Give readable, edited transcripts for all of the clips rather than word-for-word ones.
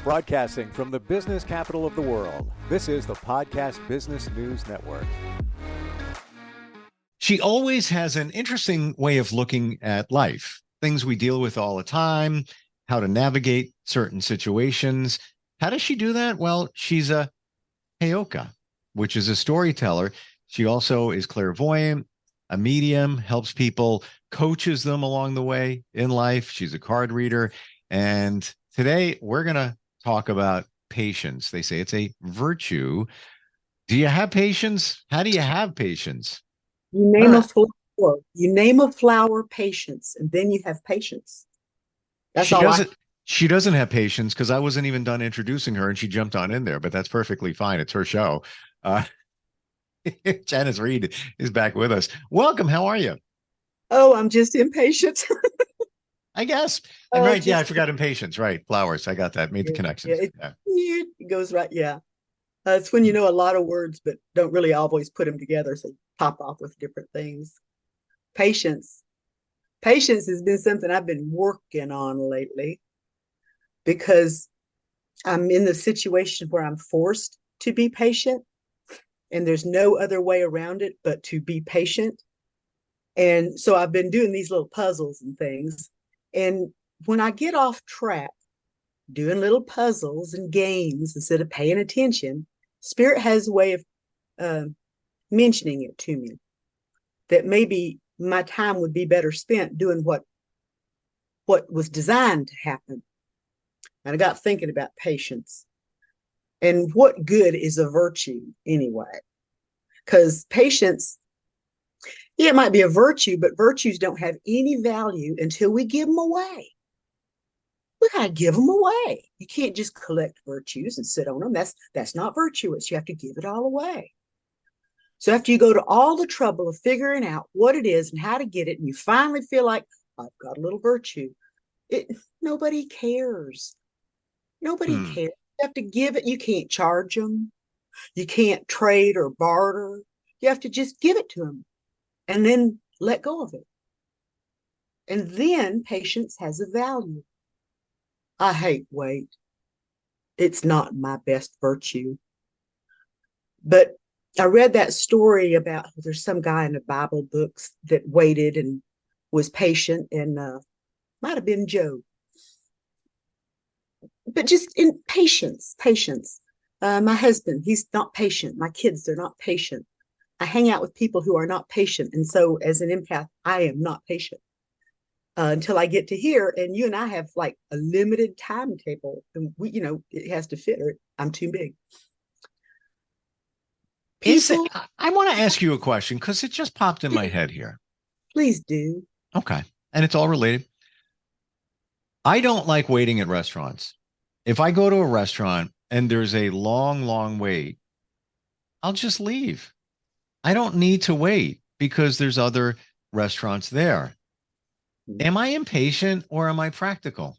Broadcasting from the business capital of the world, this is the Podcast Business News Network. She always has an interesting way of looking at life, things we deal with all the time, how to navigate certain situations. How does she do that? Well, she's a heyoka, which is a storyteller. She also is clairvoyant, a medium, helps people, coaches them along the way in life. She's a card reader. And today we're going to talk about patience. They say it's a virtue. Do you have patience? How do you have patience? You name a flower. You name a flower, patience, and then you have patience. That's she all. doesn't. She doesn't have patience because I wasn't even done introducing her, and she jumped on in there. But that's perfectly fine. It's her show. Janis Reed is back with us. Welcome. How are you? Oh, I'm just impatient. I guess. And right, yeah, I forgot impatience. Right, flowers. I got that. Made the connection. It goes right. Yeah, it's when you know a lot of words but don't really always put them together, so you pop off with different things. Patience. Patience has been something I've been working on lately because I'm in the situation where I'm forced to be patient, and there's no other way around it but to be patient. And so I've been doing these little puzzles and things. And when I get off track, doing little puzzles and games instead of paying attention, Spirit has a way of mentioning it to me that maybe my time would be better spent doing what was designed to happen. And I got thinking about patience and what good is a virtue anyway? Because patience, yeah, it might be a virtue, but virtues don't have any value until we give them away. We got to give them away. You can't just collect virtues and sit on them. That's not virtuous. You have to give it all away. So after you go to all the trouble of figuring out what it is and how to get it, and you finally feel like, I've got a little virtue, nobody cares. Nobody cares. You have to give it. You can't charge them. You can't trade or barter. You have to just give it to them and then let go of it. And then patience has a value. I hate wait. It's not my best virtue. But I read that story about there's some guy in the Bible books that waited and was patient, and might have been Job. But just in patience. My husband, he's not patient. My kids, they're not patient. I hang out with people who are not patient. And so as an empath, I am not patient until I get to here. And you and I have like a limited timetable. And we, it has to fit or I'm too big. I want to ask you a question because it just popped in my head here. Please do. Okay. And it's all related. I don't like waiting at restaurants. If I go to a restaurant and there's a long, long wait, I'll just leave. I don't need to wait because there's other restaurants there. Am I impatient or am I practical?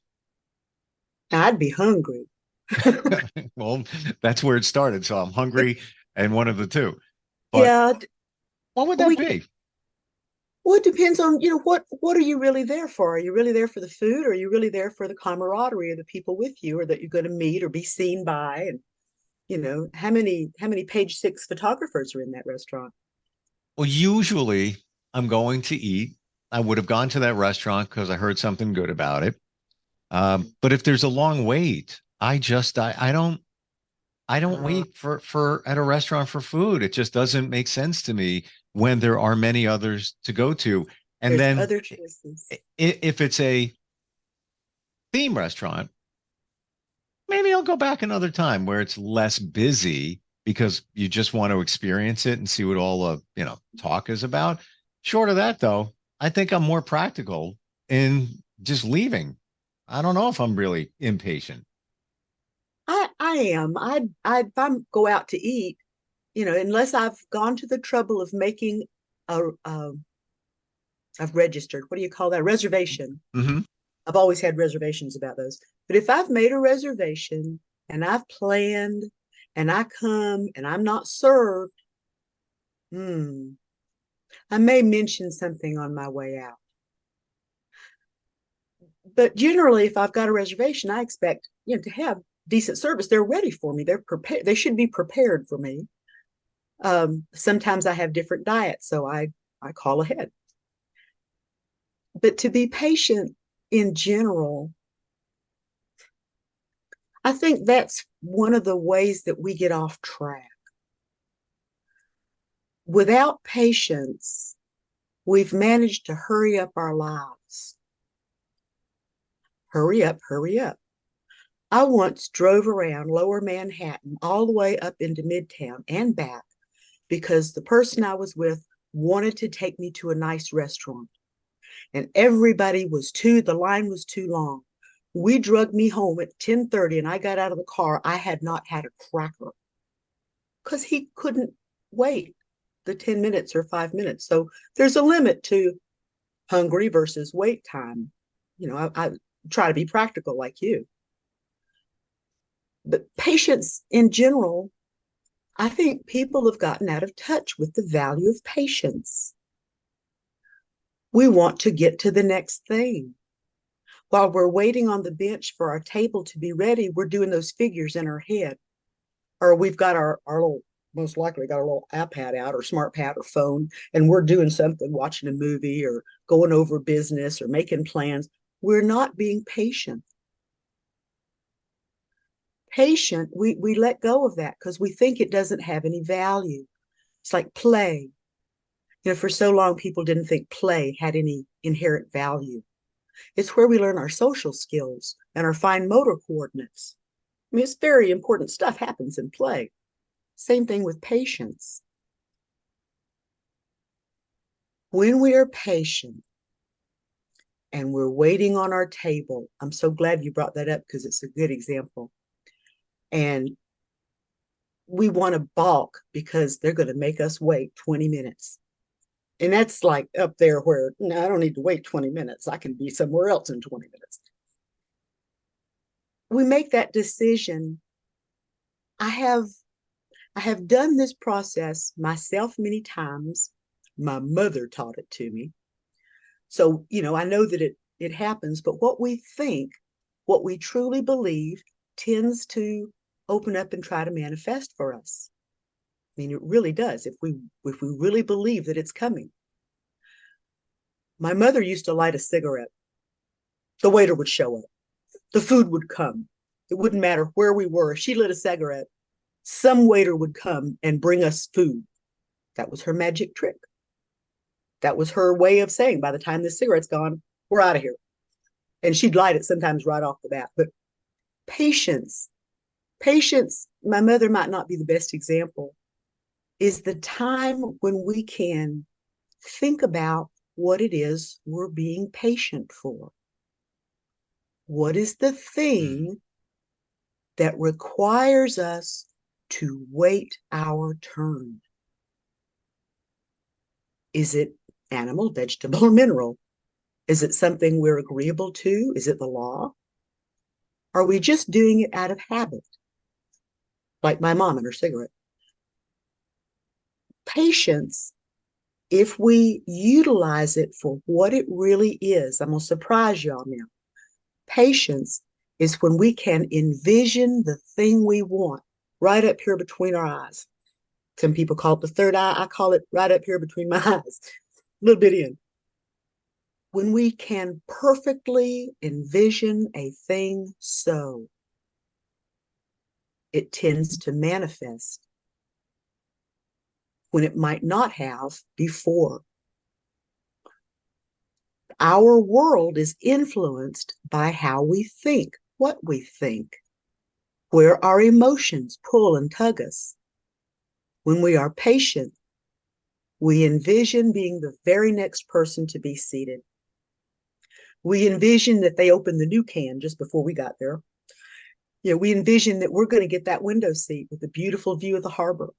I'd be hungry. Well, that's where it started. So I'm hungry and one of the two. But yeah. What would that be? Well, it depends on, what are you really there for? Are you really there for the food? Or are you really there for the camaraderie of the people with you or that you're going to meet or be seen by? And, how many page 6 photographers are in that restaurant? Well, usually I'm going to eat. I would have gone to that restaurant because I heard something good about it. But if there's a long wait, I don't wait for at a restaurant for food. It just doesn't make sense to me when there are many others to go to. And there's then other choices. If it's a theme restaurant, maybe I'll go back another time where it's less busy because you just want to experience it and see what all of, talk is about. Short of that, though, I think I'm more practical in just leaving. I don't know if I'm really impatient. I am. If I go out to eat, unless I've gone to the trouble of making I've registered. What do you call that? Reservation. Mm-hmm. I've always had reservations about those. But if I've made a reservation and I've planned and I come and I'm not served, I may mention something on my way out. But generally, if I've got a reservation, I expect, to have decent service, they're ready for me. They're prepared. They should be prepared for me. Sometimes I have different diets, so I call ahead. But to be patient in general, I think that's one of the ways that we get off track. Without patience, we've managed to hurry up our lives. Hurry up, hurry up. I once drove around Lower Manhattan all the way up into Midtown and back because the person I was with wanted to take me to a nice restaurant. And the line was too long. We drugged me home at 10:30 and I got out of the car. I had not had a cracker because he couldn't wait the 10 minutes or 5 minutes. So there's a limit to hungry versus wait time. I try to be practical like you. But patience in general, I think people have gotten out of touch with the value of patience. We want to get to the next thing. While we're waiting on the bench for our table to be ready, we're doing those figures in our head. Or we've got our little, most likely got our little iPad out or smart pad or phone, and we're doing something, watching a movie or going over business or making plans. We're not being patient. We let go of that because we think it doesn't have any value. It's like play. For so long, people didn't think play had any inherent value. It's where we learn our social skills and our fine motor coordinates. I mean, it's very important stuff happens in play. Same thing with patience. When we are patient and we're waiting on our table, I'm so glad you brought that up because it's a good example. And we want to balk because they're going to make us wait 20 minutes. And that's like up there where, no, I don't need to wait 20 minutes. I can be somewhere else in 20 minutes. We make that decision. I have done this process myself many times. My mother taught it to me. So, I know that it happens, but what we think, what we truly believe tends to open up and try to manifest for us. I mean, it really does if we really believe that it's coming. My mother used to light a cigarette. The waiter would show up. The food would come. It wouldn't matter where we were. If she lit a cigarette, some waiter would come and bring us food. That was her magic trick. That was her way of saying, by the time the cigarette's gone, we're out of here. And she'd light it sometimes right off the bat. But patience, my mother might not be the best example, is the time when we can think about what it is we're being patient for. What is the thing that requires us to wait our turn? Is it animal, vegetable, or mineral? Is it something we're agreeable to? Is it the law? Are we just doing it out of habit? Like my mom and her cigarette. Patience, if we utilize it for what it really is, I'm going to surprise y'all now. Patience is when we can envision the thing we want right up here between our eyes. Some people call it the third eye. I call it right up here between my eyes, a little bit in. When we can perfectly envision a thing so, it tends to manifest when it might not have before. Our world is influenced by how we think, what we think, where our emotions pull and tug us. When we are patient, we envision being the very next person to be seated. We envision that they opened the new can just before we got there. We envision that we're going to get that window seat with a beautiful view of the harbor.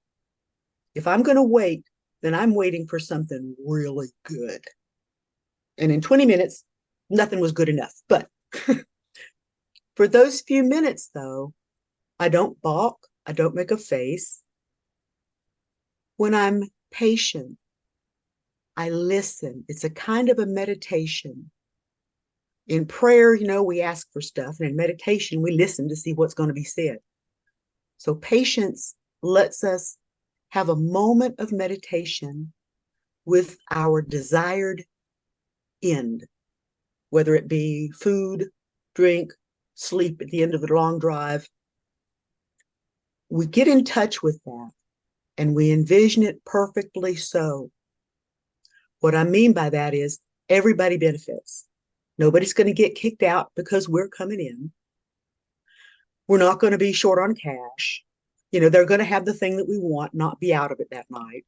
If I'm going to wait, then I'm waiting for something really good. And in 20 minutes, nothing was good enough. But for those few minutes, though, I don't balk. I don't make a face. When I'm patient, I listen. It's a kind of a meditation. In prayer, we ask for stuff, and in meditation, we listen to see what's going to be said. So patience lets us have a moment of meditation with our desired end, whether it be food, drink, sleep at the end of the long drive. We get in touch with that and we envision it perfectly so. What I mean by that is everybody benefits. Nobody's going to get kicked out because we're coming in. We're not going to be short on cash. They're going to have the thing that we want, not be out of it that night.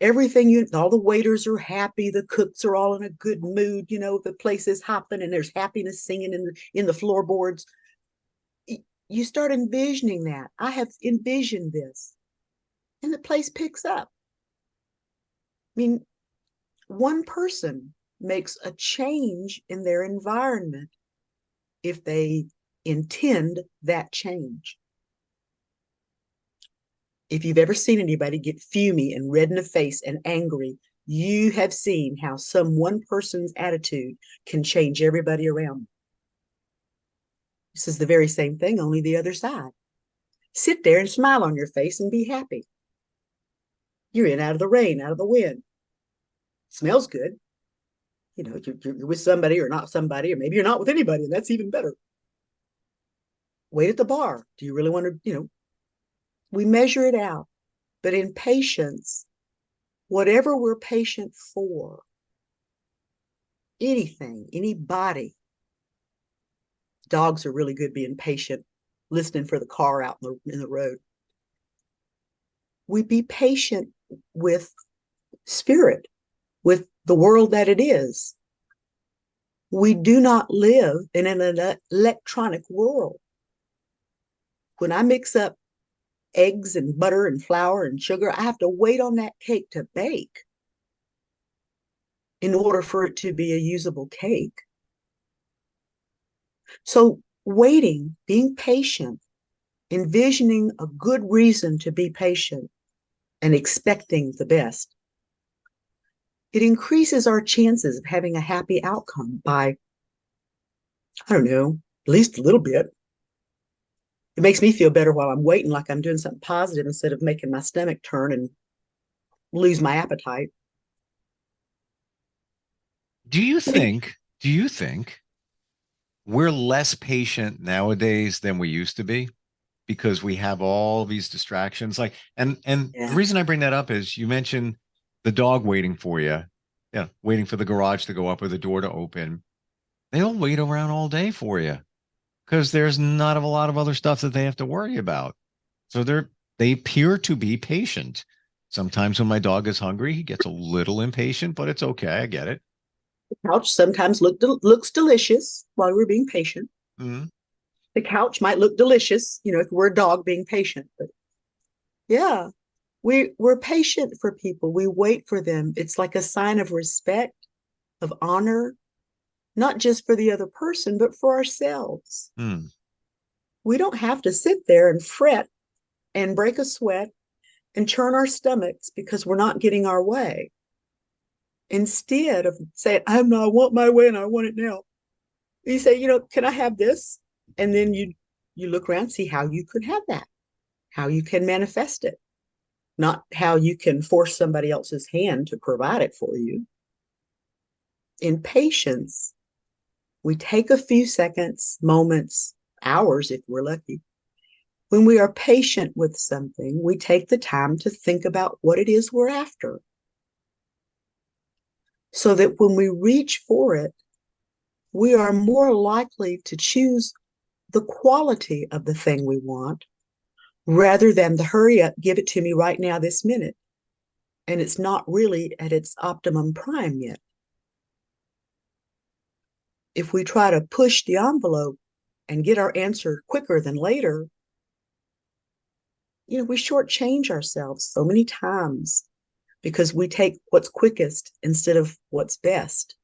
All the waiters are happy. The cooks are all in a good mood. The place is hopping and there's happiness singing in the floorboards. You start envisioning that. I have envisioned this, and the place picks up. I mean, one person makes a change in their environment if they intend that change. If you've ever seen anybody get fumy and red in the face and angry, you have seen how some one person's attitude can change everybody around them. This is the very same thing, only the other side. Sit there and smile on your face and be happy. You're in out of the rain, out of the wind. Smells good. You're with somebody or not somebody, or maybe you're not with anybody, and that's even better. Wait at the bar. Do you really want to, we measure it out. But in patience, whatever we're patient for, anything, anybody, dogs are really good being patient, listening for the car out in the road. We be patient with spirit, with the world that it is. We do not live in an electronic world. When I mix up eggs and butter and flour and sugar, I have to wait on that cake to bake in order for it to be a usable cake. So waiting, being patient, envisioning a good reason to be patient and expecting the best, it increases our chances of having a happy outcome by, I don't know, at least a little bit. It makes me feel better while I'm waiting, like I'm doing something positive instead of making my stomach turn and lose my appetite. Do you think we're less patient nowadays than we used to be because we have all these distractions? Like, and the reason I bring that up is you mentioned the dog waiting for you, waiting for the garage to go up or the door to open. They'll wait around all day for you because there's not a lot of other stuff that they have to worry about. So they appear to be patient. Sometimes when my dog is hungry, he gets a little impatient, but it's okay. I get it. The couch sometimes looks delicious while we're being patient. Mm-hmm. The couch might look delicious, if we're a dog being patient. But yeah, we're patient for people. We wait for them. It's like a sign of respect, of honor, not just for the other person, but for ourselves. Mm. We don't have to sit there and fret and break a sweat and churn our stomachs because we're not getting our way. Instead of saying, I want my way and I want it now. You say, can I have this? And then you look around, see how you could have that, how you can manifest it, not how you can force somebody else's hand to provide it for you. In patience, we take a few seconds, moments, hours, if we're lucky. When we are patient with something, we take the time to think about what it is we're after, so that when we reach for it, we are more likely to choose the quality of the thing we want rather than the hurry up, give it to me right now, this minute. And it's not really at its optimum prime yet. If we try to push the envelope and get our answer quicker than later, we shortchange ourselves so many times because we take what's quickest instead of what's best.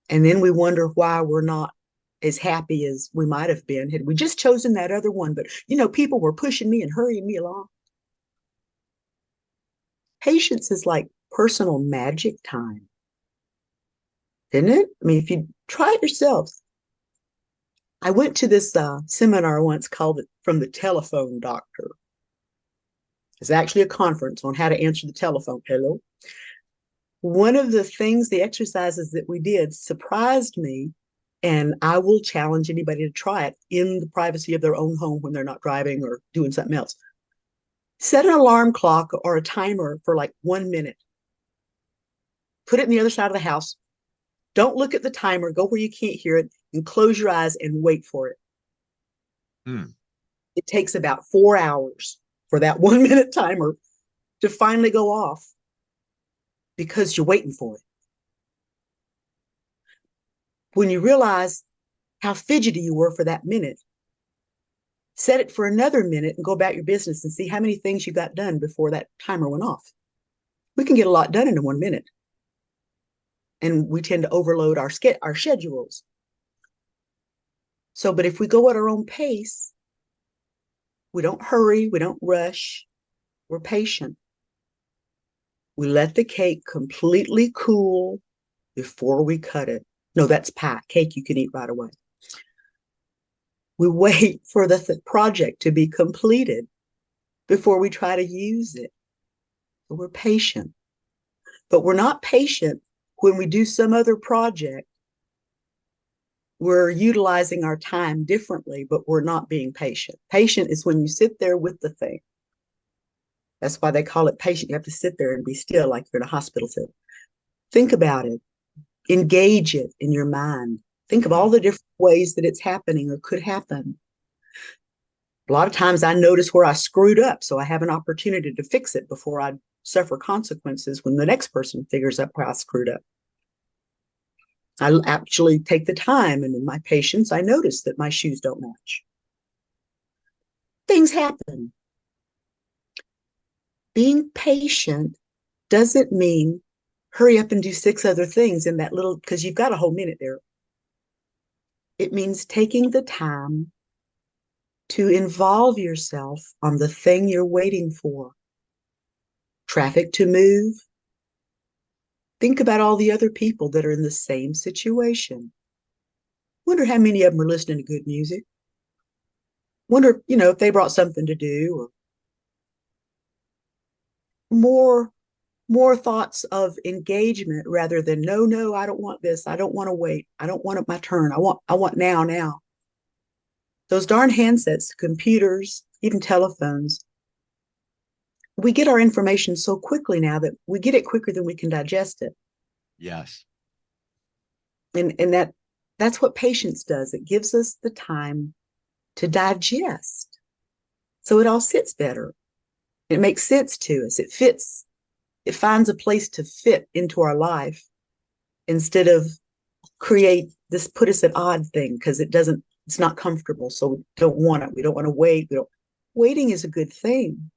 And then we wonder why we're not as happy as we might have been had we just chosen that other one. But, people were pushing me and hurrying me along. Patience is like personal magic time. Isn't it? I mean, if you try it yourself. I went to this seminar once called From the Telephone Doctor. It's actually a conference on how to answer the telephone. Hello. One of the things, the exercises that we did surprised me, and I will challenge anybody to try it in the privacy of their own home when they're not driving or doing something else. Set an alarm clock or a timer for like 1 minute. Put it in the other side of the house. Don't look at the timer. Go where you can't hear it and close your eyes and wait for it. It takes about 4 hours for that 1 minute timer to finally go off because you're waiting for it. When you realize how fidgety you were for that minute, set it for another minute and go about your business and see how many things you got done before that timer went off. We can get a lot done in 1 minute. And we tend to overload our schedules. So, but if we go at our own pace, we don't hurry, we don't rush, we're patient. We let the cake completely cool before we cut it. No, that's pie. Cake you can eat right away. We wait for the project to be completed before we try to use it. So we're patient. But we're not patient when we do some other project. We're utilizing our time differently, but we're not being patient. Patient is when you sit there with the thing. That's why they call it patient. You have to sit there and be still like you're in a hospital setting. Think about it. Engage it in your mind. Think of all the different ways that it's happening or could happen. A lot of times I notice where I screwed up, so I have an opportunity to fix it before I suffer consequences when the next person figures out where I screwed up. I actually take the time, and in my patience, I notice that my shoes don't match. Things happen. Being patient doesn't mean hurry up and do 6 other things in that little, because you've got a whole minute there. It means taking the time to involve yourself on the thing you're waiting for. Traffic to move. Think about all the other people that are in the same situation. Wonder how many of them are listening to good music. Wonder, if they brought something to do, or more thoughts of engagement rather than no, I don't want this. I don't want to wait. I don't want it my turn. I want now. Those darn handsets, computers, even telephones, we get our information so quickly now that we get it quicker than we can digest it. Yes. And that's what patience does. It gives us the time to digest. So it all sits better. It makes sense to us. It fits. It finds a place to fit into our life instead of put us at odd thing because it's not comfortable. So we don't want it. We don't want to wait. Waiting is a good thing.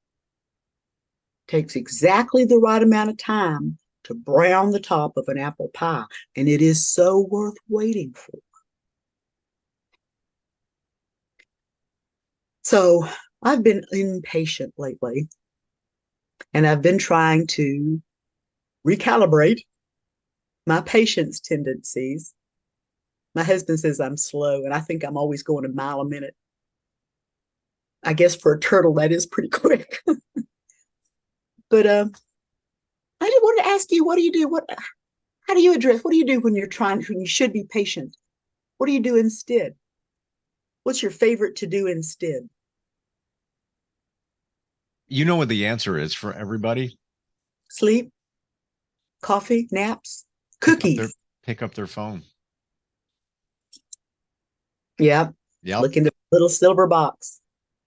It takes exactly the right amount of time to brown the top of an apple pie, and it is so worth waiting for. So I've been impatient lately, and I've been trying to recalibrate my patience tendencies. My husband says I'm slow, and I think I'm always going a mile a minute. I guess for a turtle, that is pretty quick. But I just wanted to ask you, what do you do? How do you address? What do you do when you should be patient? What do you do instead? What's your favorite to do instead? You know what the answer is for everybody? Sleep, coffee, naps, cookies. Pick up their phone. Yeah. Yep. Look in the little silver box.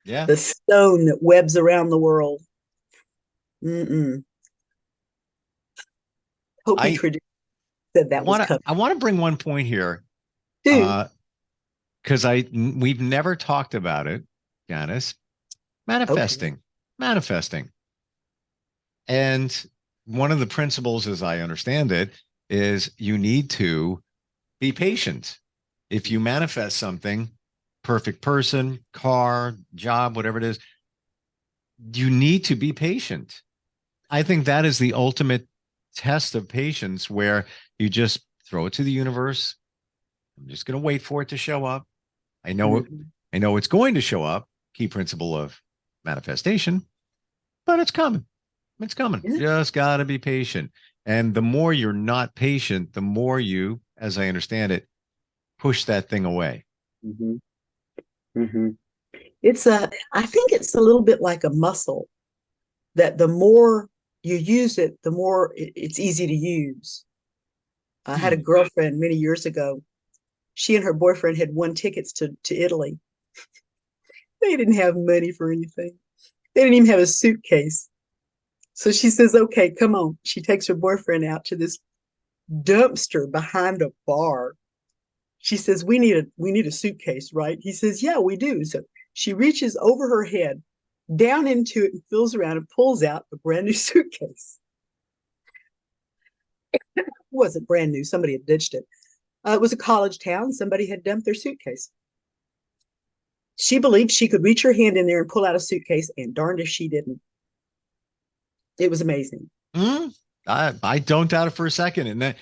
Yeah. The stone that webs around the world. Mm-mm. Hope he said that was coming. I want to bring one point here. Dude. Because we've never talked about it, Janis. Manifesting. And one of the principles, as I understand it, is you need to be patient. If you manifest something, perfect person, car, job, whatever it is, you need to be patient. I think that is the ultimate test of patience, where you just throw it to the universe. I'm just going to wait for it to show up. I know Mhm. I know it's going to show up. Key principle of manifestation, but it's coming. It's coming. Yeah. Just got to be patient. And the more you're not patient, the more you, as I understand it, push that thing away. Mhm. Mhm. I think it's a little bit like a muscle that the more you use it, the more it's easy to use. I had a Hmm. girlfriend many years ago. She and her boyfriend had won tickets to Italy. They didn't have money for anything. They didn't even have a suitcase. So she says, okay, come on. She takes her boyfriend out to this dumpster behind a bar. She says, we need a suitcase, right? He says, yeah, we do. So she reaches over her head, down into it, and feels around and pulls out a brand new suitcase. It wasn't brand new. Somebody had ditched it. It was a college town. Somebody had dumped their suitcase. She believed she could reach her hand in there and pull out a suitcase, and darned if she didn't. It was amazing. Hmm. I don't doubt it for a second. And that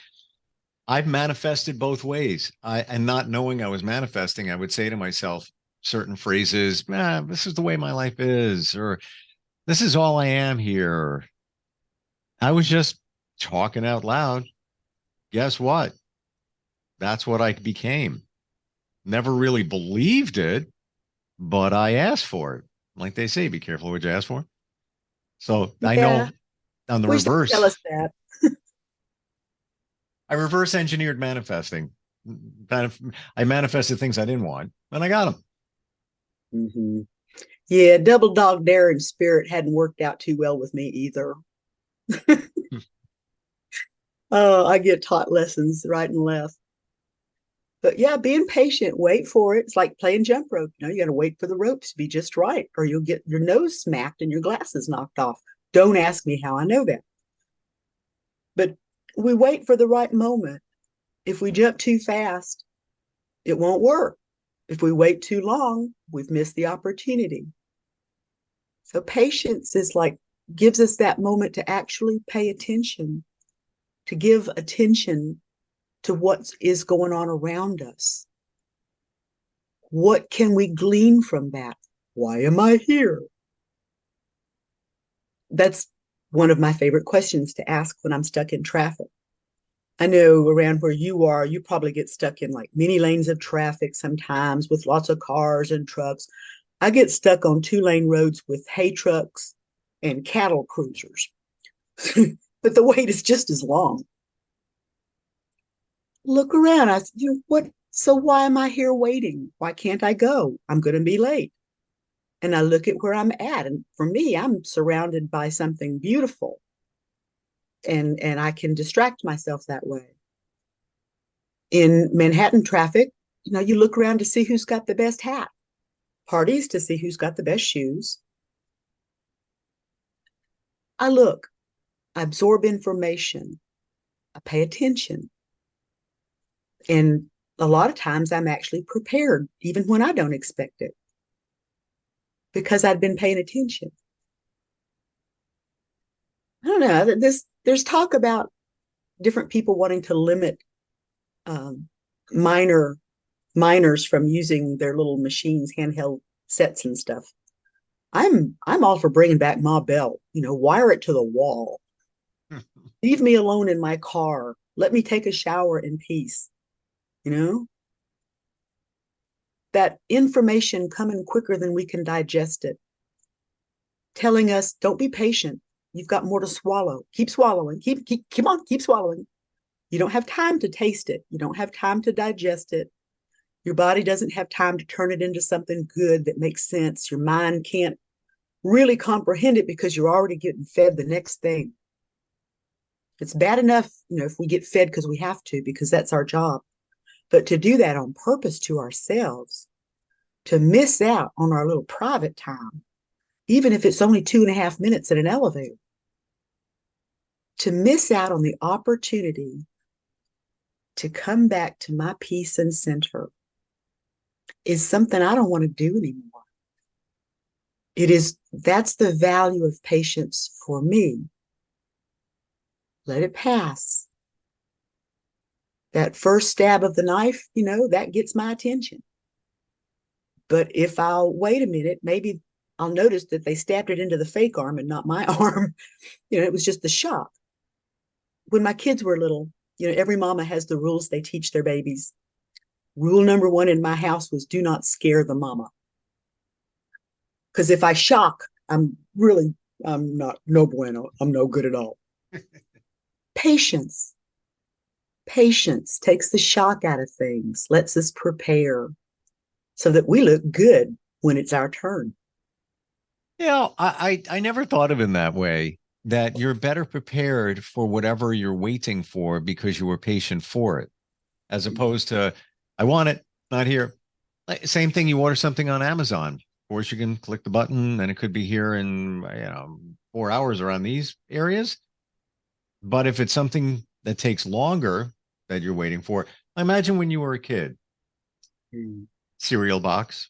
I've manifested both ways. And not knowing I was manifesting, I would say to myself certain phrases, this is the way my life is, or this is all I am here. I was just talking out loud. Guess what? That's what I became. Never really believed it, but I asked for it. Like they say, be careful what you ask for. So I Yeah. know on the Wish they'd tell us reverse, that. I reverse engineered manifesting. I manifested things I didn't want and I got them. Mm-hmm. Yeah, double dog dare and spirit hadn't worked out too well with me either. Oh, I get taught lessons right and left. But yeah, being patient, wait for it. It's like playing jump rope. You got to wait for the ropes to be just right, or you'll get your nose smacked and your glasses knocked off. Don't ask me how I know that. But we wait for the right moment. If we jump too fast, it won't work. If we wait too long, we've missed the opportunity. So patience is like gives us that moment to actually pay attention, to give attention to what is going on around us. What can we glean from that? Why am I here? That's one of my favorite questions to ask when I'm stuck in traffic. I know around where you are, you probably get stuck in like many lanes of traffic sometimes with lots of cars and trucks. I get stuck on 2-lane roads with hay trucks and cattle cruisers, but the wait is just as long. Look around. I said, what? So why am I here waiting? Why can't I go? I'm going to be late. And I look at where I'm at. And for me, I'm surrounded by something beautiful. And I can distract myself that way. In Manhattan traffic, you look around to see who's got the best hat, parties to see who's got the best shoes. I look, I absorb information, I pay attention. And a lot of times I'm actually prepared, even when I don't expect it, because I'd been paying attention. I don't know. There's talk about different people wanting to limit um, minor minors from using their little machines, handheld sets and stuff. I'm all for bringing back Ma Bell. Wire it to the wall. Leave me alone in my car. Let me take a shower in peace. You know that information coming quicker than we can digest it, telling us, "Don't be patient. You've got more to swallow. Keep swallowing. Keep on. Keep swallowing." You don't have time to taste it. You don't have time to digest it. Your body doesn't have time to turn it into something good that makes sense. Your mind can't really comprehend it because you're already getting fed the next thing. It's bad enough, if we get fed because we have to, because that's our job. But to do that on purpose to ourselves, to miss out on our little private time, even if it's only 2.5 minutes in an elevator, to miss out on the opportunity to come back to my peace and center is something I don't want to do anymore. That's the value of patience for me. Let it pass. that first stab of the knife, that gets my attention. But if I'll wait a minute, maybe I'll notice that they stabbed it into the fake arm and not my arm. It was just the shock. When my kids were little, every mama has the rules they teach their babies. Rule number 1 in my house was do not scare the mama. Because if I shock, I'm not no bueno. I'm no good at all. Patience. Patience takes the shock out of things, lets us prepare so that we look good when it's our turn. I never thought of it in that way, that you're better prepared for whatever you're waiting for because you were patient for it, as opposed to, I want it, not here. Same thing, you order something on Amazon. Of course, you can click the button and it could be here in 4 hours around these areas. But if it's something that takes longer that you're waiting for, I imagine when you were a kid, cereal box,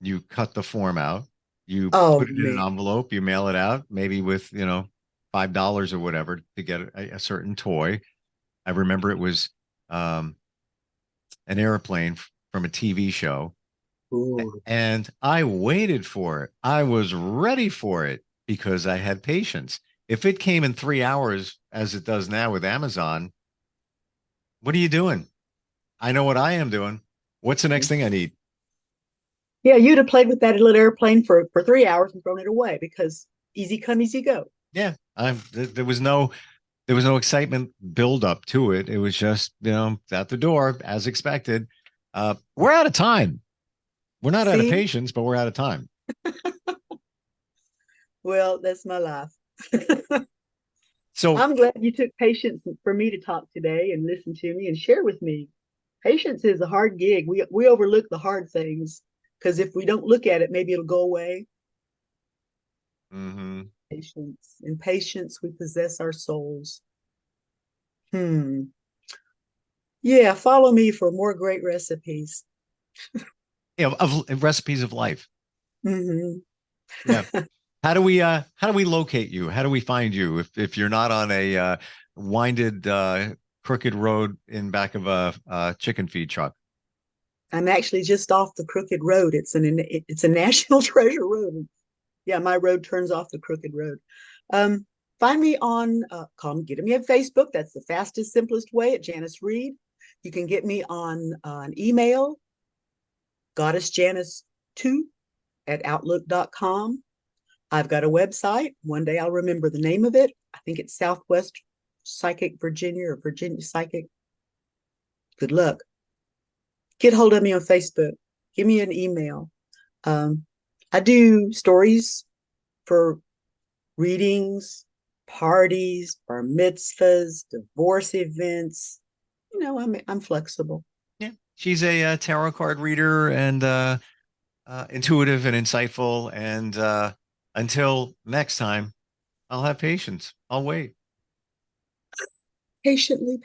you cut the form out, you put it in an envelope, you mail it out, maybe with, $5 or whatever to get a certain toy. I remember it was an airplane from a TV show. Ooh. And I waited for it. I was ready for it because I had patience. If it came in 3 hours, as it does now with Amazon, what are you doing? I know what I am doing. What's the next thing I need? Yeah, you'd have played with that little airplane for 3 hours and thrown it away because easy come, easy go. Yeah, there was no excitement build up to it. It was just, at the door as expected. We're out of time. We're not out of patience, but we're out of time. Well, that's my life. So I'm glad you took patience for me to talk today and listen to me and share with me. Patience is a hard gig. We overlook the hard things because if we don't look at it, maybe it'll go away. Mm-hmm. Patience. In patience, we possess our souls. Yeah, follow me for more great recipes. Of recipes of life. Mm-hmm. Yeah. How do we locate you? How do we find you if you're not on a winded crooked road in back of a chicken feed truck? I'm actually just off the crooked road. It's a national treasure road. Yeah, my road turns off the crooked road. Find me on get me on Facebook. That's the fastest, simplest way, at Janis Reed. You can get me on an email, goddessjanis2@outlook.com. I've got a website. One day I'll remember the name of it. I think it's Southwest Psychic Virginia or Virginia Psychic. Good luck. Get hold of me on Facebook. Give me an email. I do stories for readings, parties, bar mitzvahs, divorce events. I'm flexible. Yeah, she's a tarot card reader and intuitive and insightful. And until next time, I'll have patience. I'll wait. Patiently.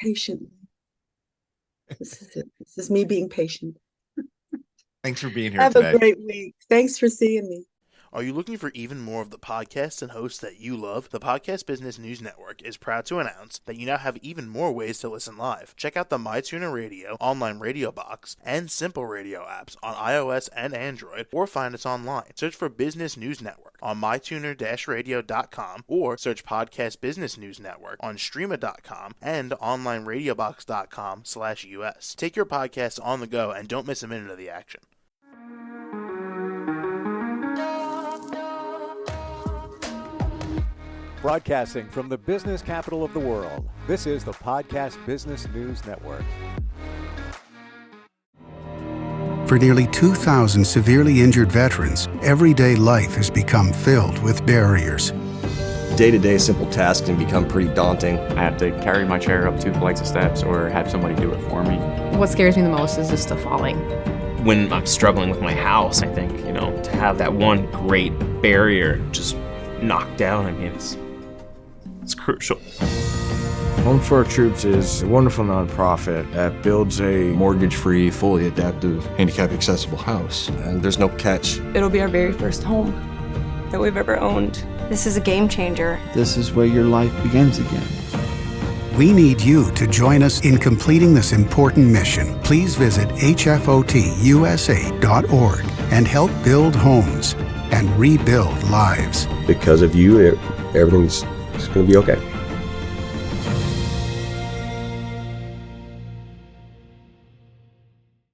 This is it. This is me being patient. Thanks for being here Have today. a great week. Thanks for seeing me. Are you looking for even more of the podcasts and hosts that you love? The Podcast Business News Network is proud to announce that you now have even more ways to listen live. Check out the MyTuner Radio, online radio box, and Simple Radio apps on iOS and Android, or find us online. Search for Business News Network on mytuner-radio.com, or search Podcast Business News Network on streama.com and onlineradiobox.com/US. Take your podcast on the go and don't miss a minute of the action. Broadcasting from the business capital of the world, this is the Podcast Business News Network. For nearly 2,000 severely injured veterans, everyday life has become filled with barriers. Day-to-day simple tasks can become pretty daunting. I have to carry my chair up 2 flights of steps or have somebody do it for me. What scares me the most is just the falling. When I'm struggling with my house, I think, to have that one great barrier just knocked down, it's crucial. Home for Our Troops is a wonderful nonprofit that builds a mortgage-free, fully adaptive, handicap-accessible house. And there's no catch. It'll be our very first home that we've ever owned. This is a game changer. This is where your life begins again. We need you to join us in completing this important mission. Please visit hfotusa.org and help build homes and rebuild lives. Because of you, everything's going to be okay.